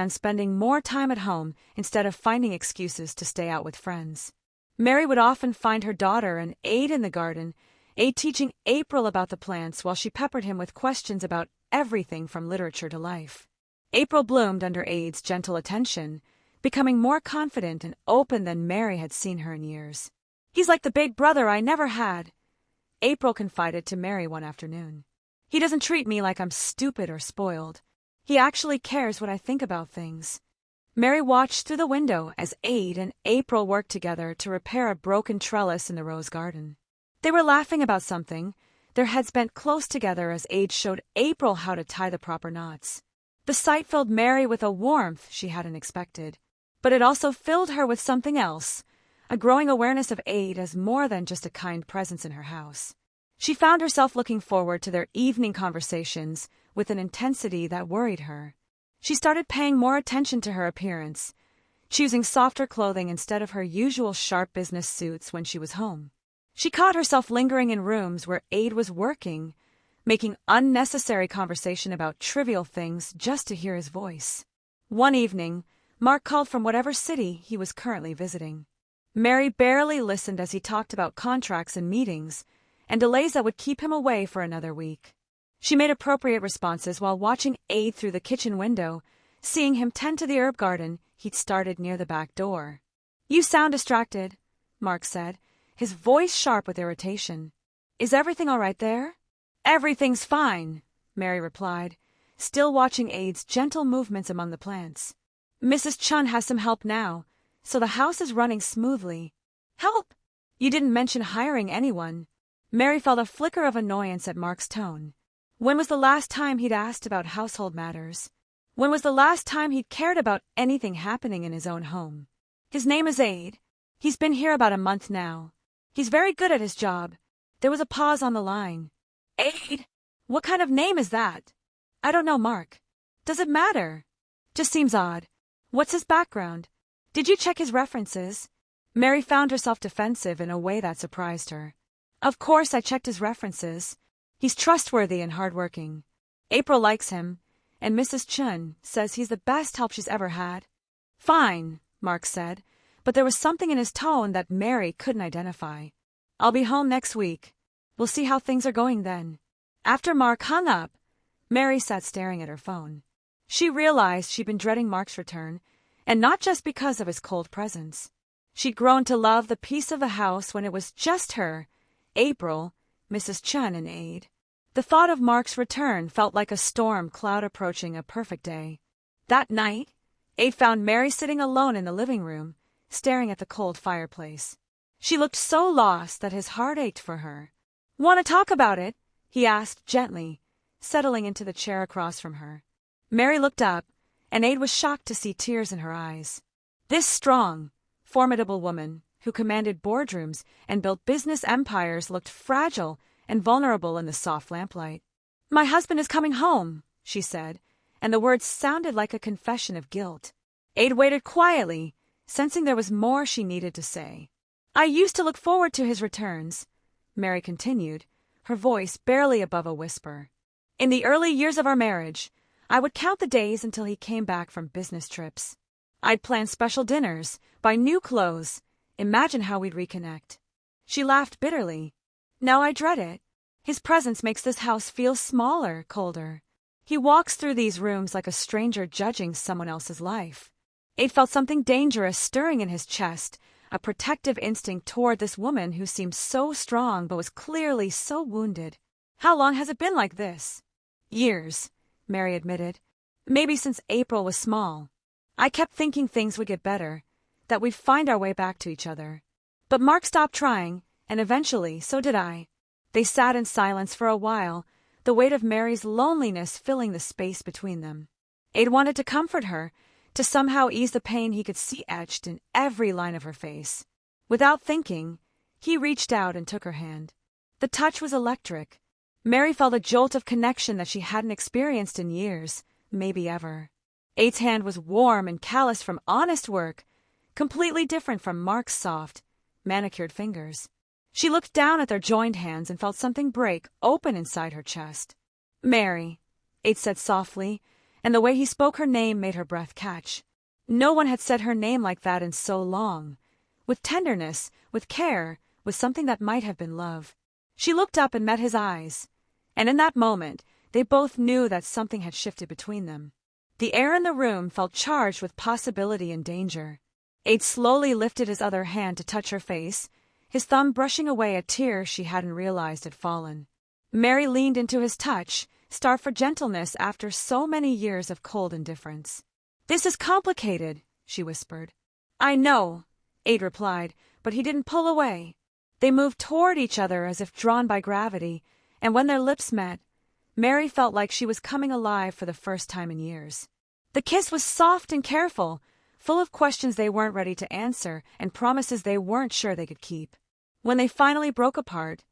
and spending more time at home instead of finding excuses to stay out with friends. Mary would often find her daughter and Aid in the garden, Aid teaching April about the plants while she peppered him with questions about everything from literature to life. April bloomed under Aid's gentle attention, becoming more confident and open than Mary had seen her in years. "He's like the big brother I never had," April confided to Mary one afternoon. "He doesn't treat me like I'm stupid or spoiled. He actually cares what I think about things." Mary watched through the window as Aid and April worked together to repair a broken trellis in the rose garden. They were laughing about something, their heads bent close together as Aid showed April how to tie the proper knots. The sight filled Mary with a warmth she hadn't expected, but it also filled her with something else, a growing awareness of Aid as more than just a kind presence in her house. She found herself looking forward to their evening conversations with an intensity that worried her. She started paying more attention to her appearance, choosing softer clothing instead of her usual sharp business suits when she was home. She caught herself lingering in rooms where Aid was working, making unnecessary conversation about trivial things just to hear his voice. One evening, Mark called from whatever city he was currently visiting. Mary barely listened as he talked about contracts and meetings, and delays that would keep him away for another week. She made appropriate responses while watching Aid through the kitchen window, seeing him tend to the herb garden he'd started near the back door. "You sound distracted," Mark said, his voice sharp with irritation. "Is everything all right there?" "Everything's fine," Mary replied, still watching Aid's gentle movements among the plants. "Mrs. Chun has some help now, so the house is running smoothly." "Help? You didn't mention hiring anyone." Mary felt a flicker of annoyance at Mark's tone. When was the last time he'd asked about household matters? When was the last time he'd cared about anything happening in his own home? "His name is Aid. He's been here about a month now. He's very good at his job." There was a pause on the line. "Aid? What kind of name is that?" "I don't know, Mark. Does it matter?" "Just seems odd. What's his background? Did you check his references?" Mary found herself defensive in a way that surprised her. "Of course I checked his references. He's trustworthy and hardworking. April likes him, and Mrs. Chun says he's the best help she's ever had." "Fine," Mark said, but there was something in his tone that Mary couldn't identify. "I'll be home next week. We'll see how things are going then." After Mark hung up, Mary sat staring at her phone. She realized she'd been dreading Mark's return, and not just because of his cold presence. She'd grown to love the peace of the house when it was just her, April, Mrs. Chun, and Aid. The thought of Mark's return felt like a storm cloud approaching a perfect day. That night, Aid found Mary sitting alone in the living room, staring at the cold fireplace. She looked so lost that his heart ached for her. "Want to talk about it?" he asked gently, settling into the chair across from her. Mary looked up, and Aid was shocked to see tears in her eyes. This strong, formidable woman, who commanded boardrooms and built business empires, looked fragile and vulnerable in the soft lamplight. "My husband is coming home," she said, and the words sounded like a confession of guilt. Aid waited quietly, sensing there was more she needed to say. "I used to look forward to his returns," Mary continued, her voice barely above a whisper. "In the early years of our marriage, I would count the days until he came back from business trips. I'd plan special dinners, buy new clothes, imagine how we'd reconnect." She laughed bitterly. "Now I dread it. His presence makes this house feel smaller, colder. He walks through these rooms like a stranger judging someone else's life." Aid felt something dangerous stirring in his chest, a protective instinct toward this woman who seemed so strong but was clearly so wounded. "How long has it been like this?" "Years," Mary admitted. "Maybe since April was small. I kept thinking things would get better, that we'd find our way back to each other. But Mark stopped trying, and eventually so did I." They sat in silence for a while, the weight of Mary's loneliness filling the space between them. Aid wanted to comfort her, to somehow ease the pain he could see etched in every line of her face. Without thinking, he reached out and took her hand. The touch was electric. Mary felt a jolt of connection that she hadn't experienced in years, maybe ever. Aid's hand was warm and calloused from honest work, completely different from Mark's soft, manicured fingers. She looked down at their joined hands and felt something break open inside her chest. "Mary," Aid said softly, and the way he spoke her name made her breath catch. No one had said her name like that in so long. With tenderness, with care, with something that might have been love. She looked up and met his eyes, and in that moment, they both knew that something had shifted between them. The air in the room felt charged with possibility and danger. Aid slowly lifted his other hand to touch her face, his thumb brushing away a tear she hadn't realized had fallen. Mary leaned into his touch, starved for gentleness after so many years of cold indifference. "This is complicated," she whispered. "I know," Aid replied, but he didn't pull away. They moved toward each other as if drawn by gravity, and when their lips met, Mary felt like she was coming alive for the first time in years. The kiss was soft and careful, full of questions they weren't ready to answer and promises they weren't sure they could keep. When they finally broke apart,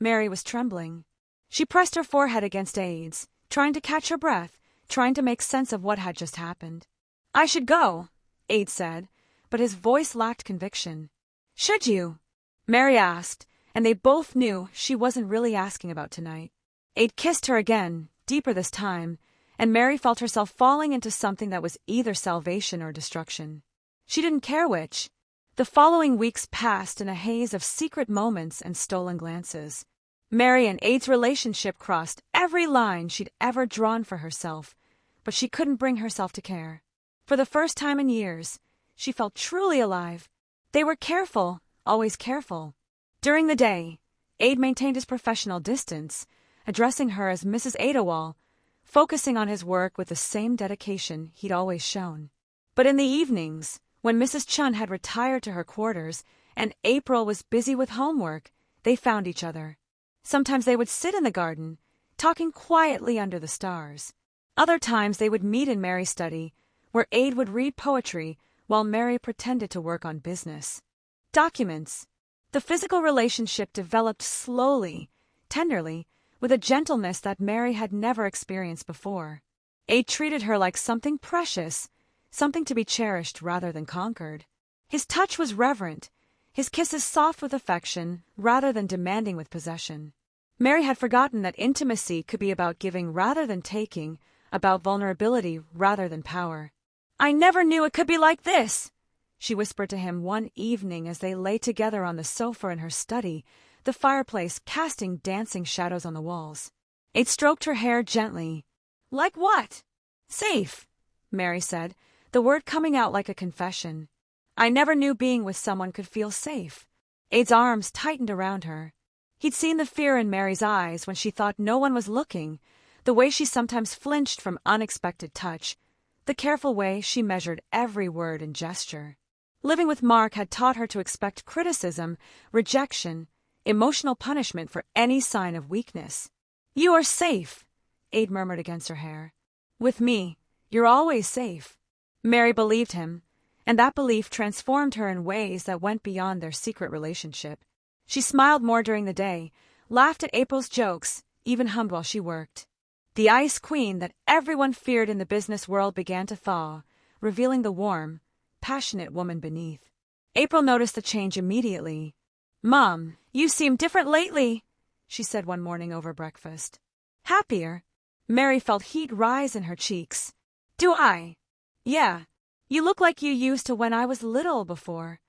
Mary was trembling. She pressed her forehead against Aid's, trying to catch her breath, trying to make sense of what had just happened. "I should go," Aid said, but his voice lacked conviction. "Should you?" Mary asked, and they both knew she wasn't really asking about tonight. Aid kissed her again, deeper this time, and Mary felt herself falling into something that was either salvation or destruction. She didn't care which. The following weeks passed in a haze of secret moments and stolen glances. Mary and Aid's relationship crossed every line she'd ever drawn for herself, but she couldn't bring herself to care. For the first time in years, she felt truly alive. They were careful, always careful. During the day, Aid maintained his professional distance, addressing her as Mrs. Adewale, focusing on his work with the same dedication he'd always shown. But in the evenings, when Mrs. Chun had retired to her quarters and April was busy with homework, they found each other. Sometimes they would sit in the garden, talking quietly under the stars. Other times they would meet in Mary's study, where Aid would read poetry while Mary pretended to work on business. Documents. The physical relationship developed slowly, tenderly, with a gentleness that Mary had never experienced before. Aid treated her like something precious, something to be cherished rather than conquered. His touch was reverent, his kisses soft with affection rather than demanding with possession. Mary had forgotten that intimacy could be about giving rather than taking, about vulnerability rather than power. "I never knew it could be like this," she whispered to him one evening as they lay together on the sofa in her study, the fireplace casting dancing shadows on the walls. Aid stroked her hair gently. "Like what?" "Safe," Mary said, the word coming out like a confession. "I never knew being with someone could feel safe." Aid's arms tightened around her. He'd seen the fear in Mary's eyes when she thought no one was looking, the way she sometimes flinched from unexpected touch, the careful way she measured every word and gesture. Living with Mark had taught her to expect criticism, rejection, emotional punishment for any sign of weakness. "You are safe," Aid murmured against her hair. "With me, you're always safe." Mary believed him, and that belief transformed her in ways that went beyond their secret relationship. She smiled more during the day, laughed at April's jokes, even hummed while she worked. The ice queen that everyone feared in the business world began to thaw, revealing the warm, passionate woman beneath. April noticed the change immediately. "Mom, you seem different lately," she said one morning over breakfast. "Happier?" Mary felt heat rise in her cheeks. "Do I?" "Yeah. You look like you used to when I was little before."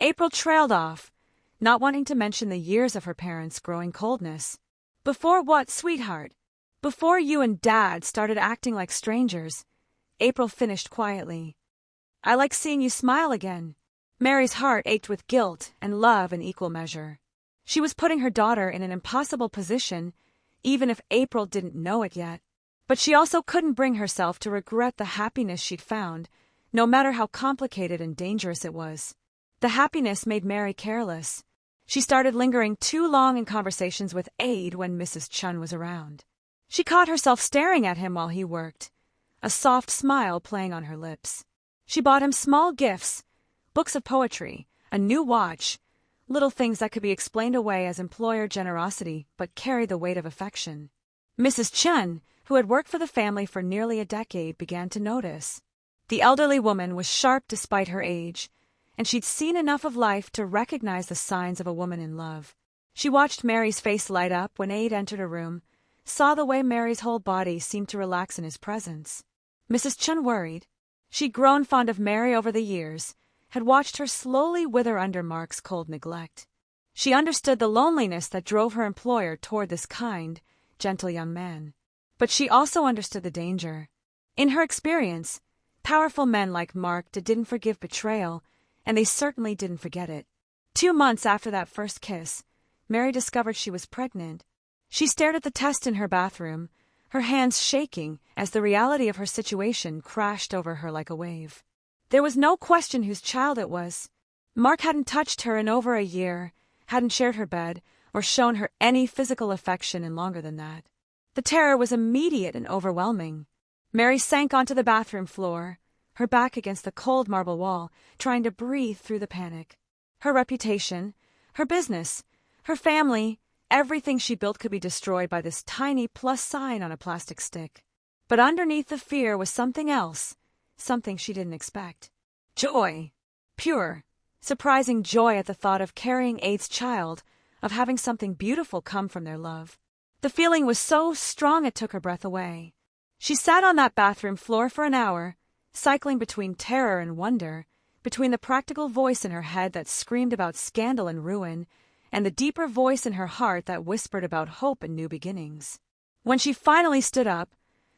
April trailed off, not wanting to mention the years of her parents' growing coldness. "Before what, sweetheart?" "Before you and Dad started acting like strangers," April finished quietly. "I like seeing you smile again." Mary's heart ached with guilt and love in equal measure. She was putting her daughter in an impossible position, even if April didn't know it yet. But she also couldn't bring herself to regret the happiness she'd found, no matter how complicated and dangerous it was. The happiness made Mary careless. She started lingering too long in conversations with Aid when Mrs. Chun was around. She caught herself staring at him while he worked, a soft smile playing on her lips. She bought him small gifts, books of poetry, a new watch, little things that could be explained away as employer generosity but carried the weight of affection. Mrs. Chun, who had worked for the family for nearly a decade, began to notice. The elderly woman was sharp despite her age, and she'd seen enough of life to recognize the signs of a woman in love. She watched Mary's face light up when Aid entered a room, saw the way Mary's whole body seemed to relax in his presence. Mrs. Chun worried. She'd grown fond of Mary over the years, had watched her slowly wither under Mark's cold neglect. She understood the loneliness that drove her employer toward this kind, gentle young man. But she also understood the danger. In her experience, powerful men like Mark didn't forgive betrayal, and they certainly didn't forget it. 2 months after that first kiss, Mary discovered she was pregnant. She stared at the test in her bathroom, her hands shaking as the reality of her situation crashed over her like a wave. There was no question whose child it was. Mark hadn't touched her in over a year, hadn't shared her bed, or shown her any physical affection in longer than that. The terror was immediate and overwhelming. Mary sank onto the bathroom floor, her back against the cold marble wall, trying to breathe through the panic. Her reputation, her business, her family, everything she built could be destroyed by this tiny plus sign on a plastic stick. But underneath the fear was something else, something she didn't expect. Joy. Pure, surprising joy at the thought of carrying Ade's child, of having something beautiful come from their love. The feeling was so strong it took her breath away. She sat on that bathroom floor for an hour, cycling between terror and wonder, between the practical voice in her head that screamed about scandal and ruin, and the deeper voice in her heart that whispered about hope and new beginnings. When she finally stood up,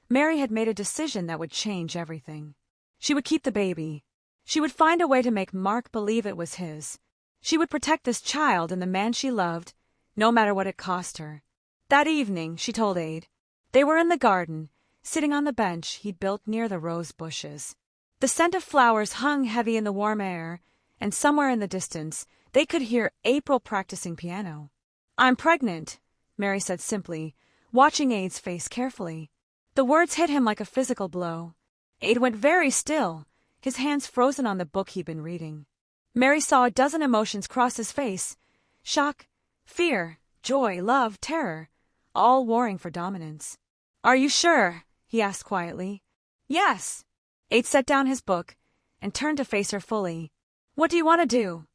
Mary had made a decision that would change everything. She would keep the baby. She would find a way to make Mark believe it was his. She would protect this child and the man she loved, no matter what it cost her. That evening, she told Ade, they were in the garden, sitting on the bench he'd built near the rose bushes. The scent of flowers hung heavy in the warm air, and somewhere in the distance, they could hear April practicing piano. I'm pregnant, Mary said simply, watching Ade's face carefully. The words hit him like a physical blow. Ade went very still, his hands frozen on the book he'd been reading. Mary saw a dozen emotions cross his face: shock, fear, joy, love, terror, all warring for dominance. Are you sure? He asked quietly. Yes. Ade set down his book and turned to face her fully. What do you want to do?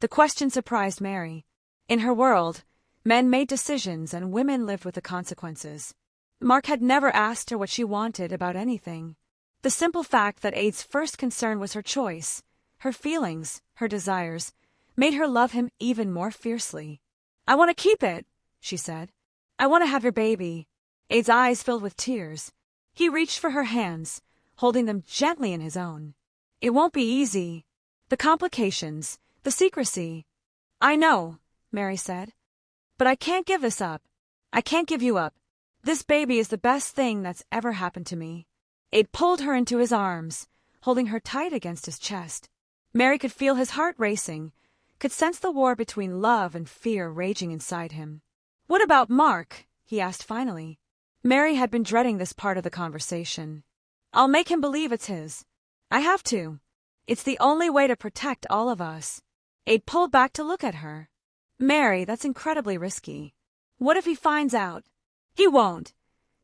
The question surprised Mary. In her world, men made decisions and women lived with the consequences. Mark had never asked her what she wanted about anything. The simple fact that Ade's first concern was her choice, her feelings, her desires, made her love him even more fiercely. I want to keep it, she said. I want to have your baby. Ade's eyes filled with tears. He reached for her hands, holding them gently in his own. It won't be easy. The complications, the secrecy. I know, Mary said. But I can't give this up. I can't give you up. This baby is the best thing that's ever happened to me. Ade pulled her into his arms, holding her tight against his chest. Mary could feel his heart racing, could sense the war between love and fear raging inside him. What about Mark? He asked finally. Mary had been dreading this part of the conversation. I'll make him believe it's his. I have to. It's the only way to protect all of us. Ade pulled back to look at her. Mary, that's incredibly risky. What if he finds out? He won't,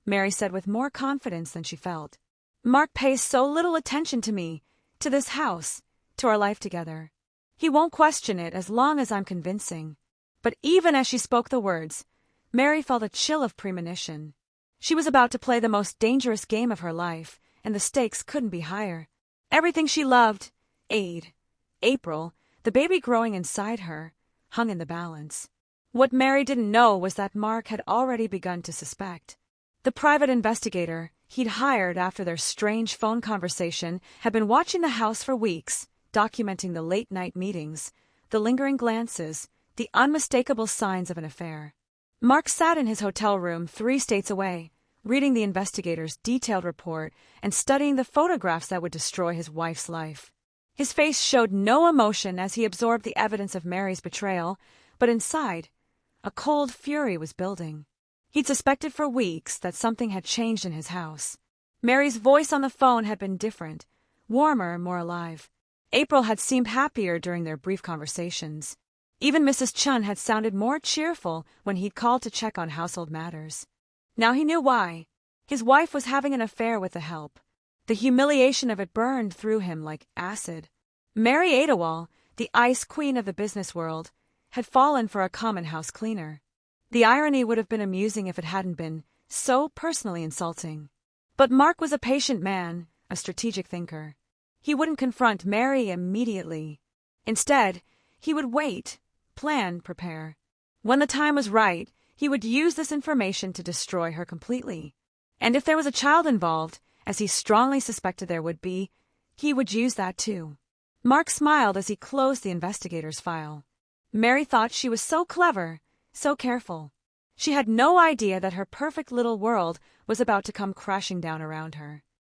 Mary said with more confidence than she felt. Mark pays so little attention to me, to this house, to our life together. He won't question it as long as I'm convincing. But even as she spoke the words, Mary felt a chill of premonition. She was about to play the most dangerous game of her life, and the stakes couldn't be higher. Everything she loved, Ade, April, the baby growing inside her, hung in the balance. What Mary didn't know was that Mark had already begun to suspect. The private investigator he'd hired after their strange phone conversation had been watching the house for weeks, documenting the late-night meetings, the lingering glances, the unmistakable signs of an affair. Mark sat in his hotel room 3 states away, reading the investigator's detailed report and studying the photographs that would destroy his wife's life. His face showed no emotion as he absorbed the evidence of Mary's betrayal, but inside, a cold fury was building. He'd suspected for weeks that something had changed in his house. Mary's voice on the phone had been different, warmer, more alive. April had seemed happier during their brief conversations. Even Mrs. Chun had sounded more cheerful when he'd called to check on household matters. Now he knew why. His wife was having an affair with the help. The humiliation of it burned through him like acid. Mary Adewale, the ice queen of the business world, had fallen for a common house cleaner. The irony would have been amusing if it hadn't been so personally insulting. But Mark was a patient man, a a strategic thinker. He wouldn't confront Mary immediately. Instead, he would wait, plan, prepare. When the time was right, he would use this information to destroy her completely. And if there was a child involved, as he strongly suspected there would be, he would use that too. Mark smiled as he closed the investigator's file. Mary thought she was so clever, so careful. She had no idea that her perfect little world was about to come crashing down around her.